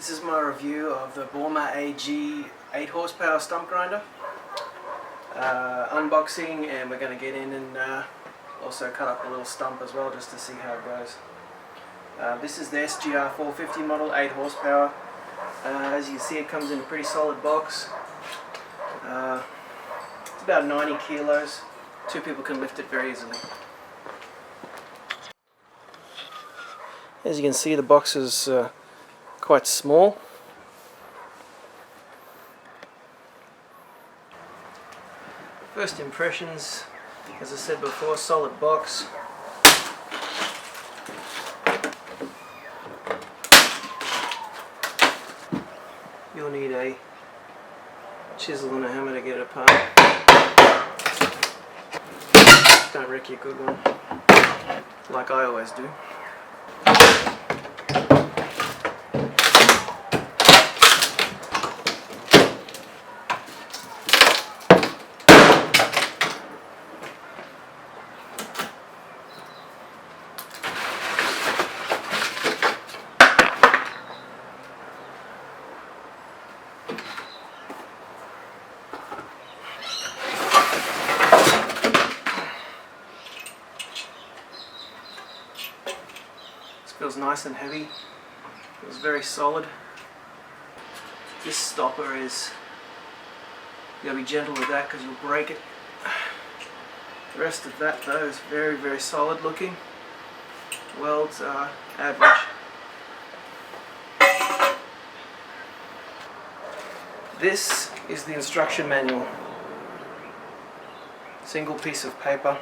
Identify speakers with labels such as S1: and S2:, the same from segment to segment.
S1: This is my review of the Baumr-AG 8 horsepower stump grinder. Unboxing, and we're going to get in and also cut up a little stump as well just to see how it goes. This is the SGR450 model, 8 horsepower. As you can see, it comes in a pretty solid box. It's about 90 kilos. 2 people can lift it very easily. As you can see, the box is quite small. First impressions, as I said before, solid box. You'll need a chisel and a hammer to get it apart. Don't wreck your good one, like I always do. Feels nice and heavy, feels very solid. This stopper is, you gotta be gentle with that because you'll break it. The rest of that though is very, very solid looking. Welds are average. This is the instruction manual. Single piece of paper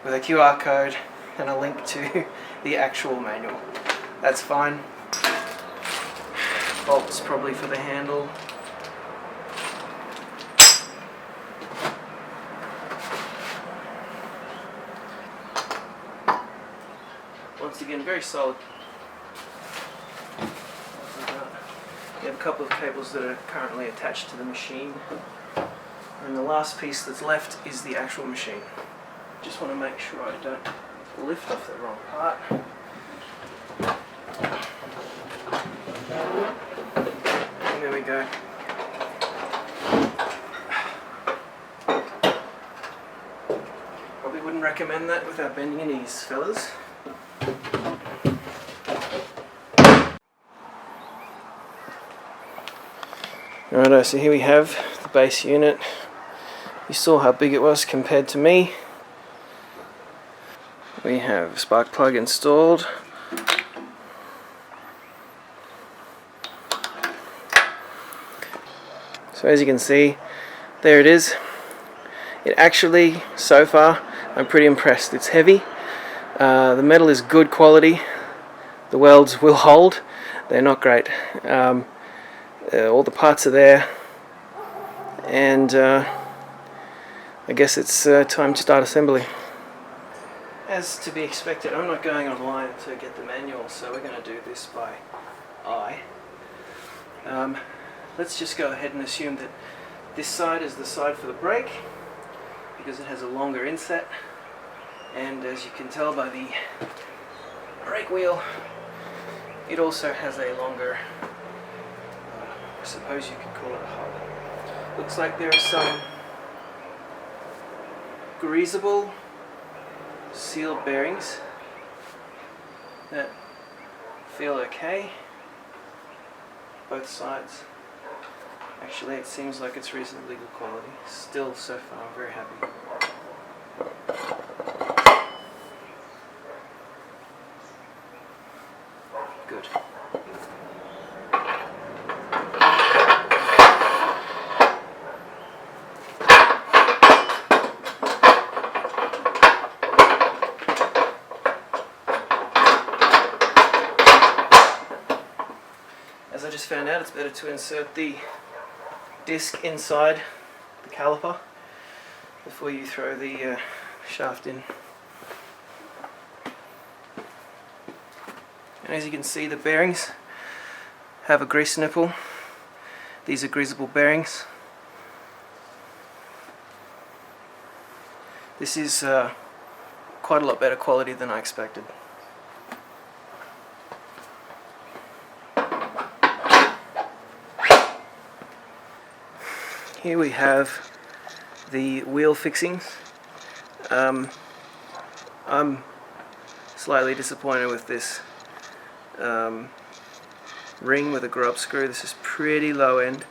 S1: with a QR code and a link to the actual manual. That's fine. Bolts probably for the handle. Once again, very solid. You have a couple of cables that are currently attached to the machine. And the last piece that's left is the actual machine. Just want to make sure I don't lift off the wrong part. And there we go. Probably wouldn't recommend that without bending your knees, fellas. Righto, so here we have the base unit. You saw how big it was compared to me. We have a spark plug installed. So as you can see, there it is. It actually, so far, I'm pretty impressed. It's heavy. The metal is good quality. The welds will hold. They're not great. All the parts are there. And I guess it's time to start assembly. As to be expected, I'm not going online to get the manual, so we're going to do this by eye. Let's just go ahead and assume that this side is the side for the brake, because it has a longer inset, and as you can tell by the brake wheel, it also has a longer, I suppose you could call it a hub. Looks like there are some greasable seal bearings that feel okay, both sides. Actually, it seems like it's reasonably good quality. Still, so far, I'm very happy. Good. As I just found out, it's better to insert the disc inside the caliper before you throw the shaft in. And as you can see, the bearings have a grease nipple. These are greasable bearings. This is quite a lot better quality than I expected. here we have the wheel fixings. I'm slightly disappointed with this ring with a grub screw. This is pretty low end,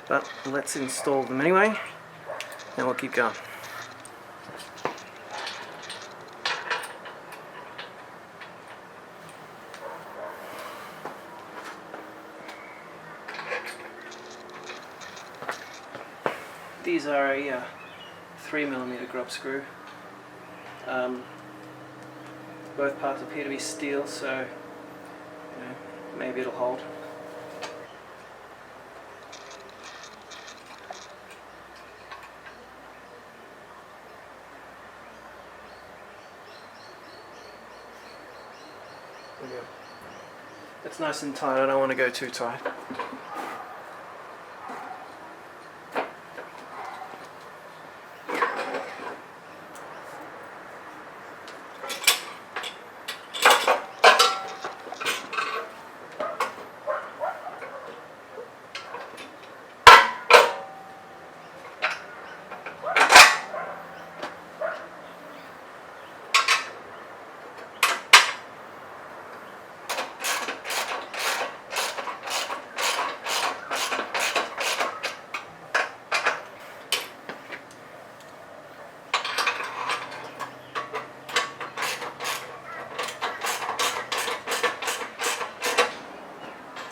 S1: but let's install them anyway, and we'll keep going. These are a 3mm grub screw. Both parts appear to be steel, so maybe it'll hold. There we go. It's nice and tight. I don't want to go too tight.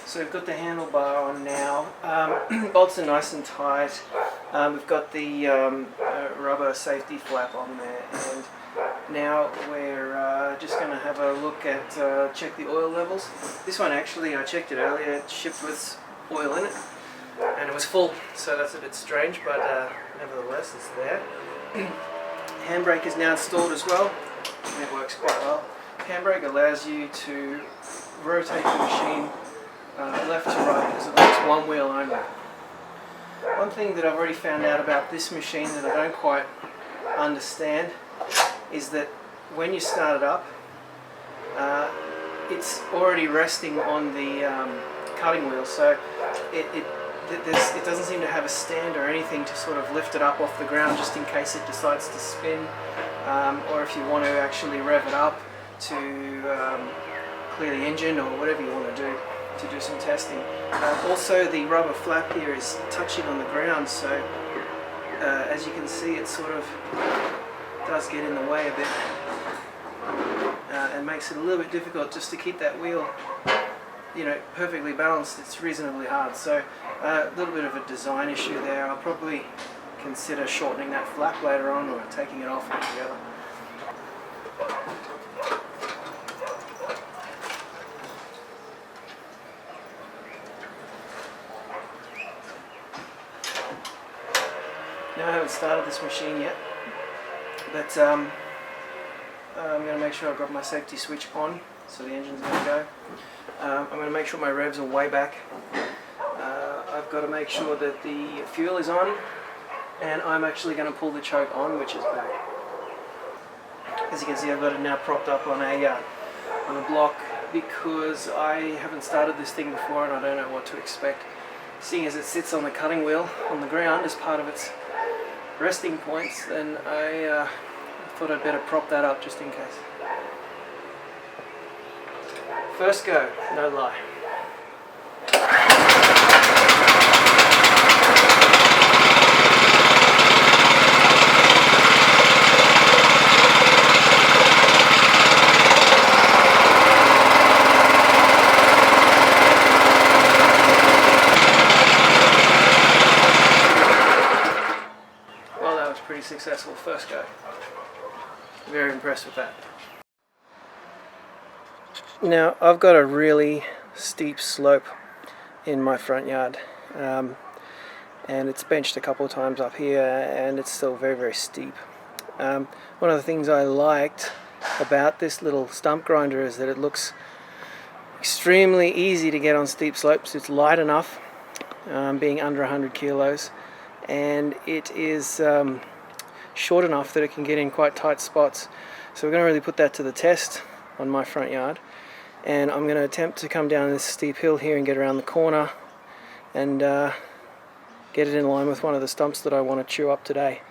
S1: So we've got the handlebar on now. Bolts are nice and tight. We've got the rubber safety flap on there, and now we're just going to have a look at check the oil levels. This one actually, I checked it earlier, it shipped with oil in it, and it was full, so that's a bit strange, but nevertheless it's there. Handbrake is now installed as well, and it works quite well. Handbrake allows you to rotate the machine left to right as it works one wheel only. One thing that I've already found out about this machine that I don't quite understand is that when you start it up, it's already resting on the cutting wheel, so it doesn't seem to have a stand or anything to sort of lift it up off the ground just in case it decides to spin, or if you want to actually rev it up to clear the engine or whatever you want to do some testing. Also, the rubber flap here is touching on the ground, so as you can see, it sort of does get in the way a bit and makes it a little bit difficult just to keep that wheel, perfectly balanced. It's reasonably hard, so a little bit of a design issue there. I'll probably consider shortening that flap later on or taking it off altogether. Now, I haven't started this machine yet, but I'm going to make sure I've got my safety switch on, so the engine's going to go. I'm going to make sure my revs are way back. I've got to make sure that the fuel is on, and I'm actually going to pull the choke on, which is back. As you can see, I've got it now propped up on a block because I haven't started this thing before and I don't know what to expect. Seeing as it sits on the cutting wheel on the ground as part of its resting points, then I thought I'd better prop that up just in case. First go, no lie. Pretty successful first go. Very impressed with that. Now, I've got a really steep slope in my front yard, and it's benched a couple of times up here, and it's still very, very steep. One of the things I liked about this little stump grinder is that it looks extremely easy to get on steep slopes. It's light enough, being under 100 kilos, and it is short enough that it can get in quite tight spots. So we're going to really put that to the test on my front yard, and I'm going to attempt to come down this steep hill here and get around the corner and get it in line with one of the stumps that I want to chew up today.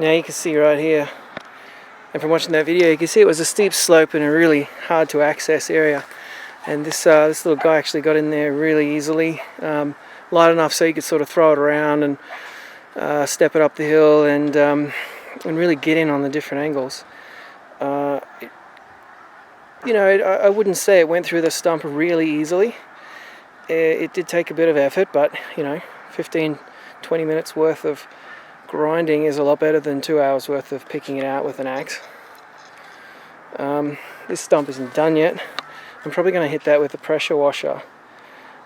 S1: Now you can see right here, and from watching that video, you can see it was a steep slope and a really hard to access area. And this little guy actually got in there really easily, light enough so you could sort of throw it around and step it up the hill and really get in on the different angles. I wouldn't say it went through the stump really easily. It did take a bit of effort, but 15-20 minutes worth of grinding is a lot better than 2 hours worth of picking it out with an axe. This stump isn't done yet. I'm probably going to hit that with a pressure washer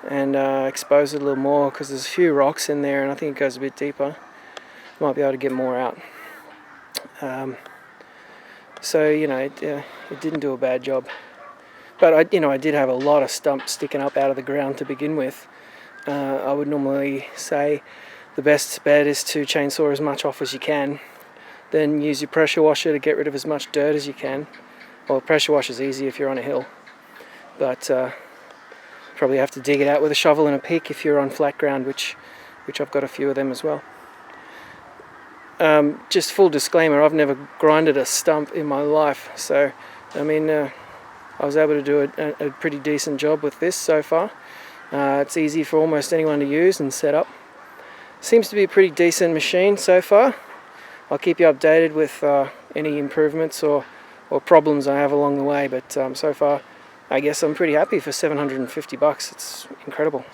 S1: and expose it a little more, because there's a few rocks in there and I think it goes a bit deeper. Might be able to get more out. It didn't do a bad job. But I did have a lot of stumps sticking up out of the ground to begin with. I would normally say the best bet is to chainsaw as much off as you can, then use your pressure washer to get rid of as much dirt as you can. Well, pressure washer is easy if you're on a hill, but probably have to dig it out with a shovel and a pick if you're on flat ground, which I've got a few of them as well. Just full disclaimer, I've never grinded a stump in my life, so I was able to do a pretty decent job with this so far. It's easy for almost anyone to use and set up. Seems to be a pretty decent machine so far. I'll keep you updated with any improvements or problems I have along the way, but so far I guess I'm pretty happy for $750. It's incredible.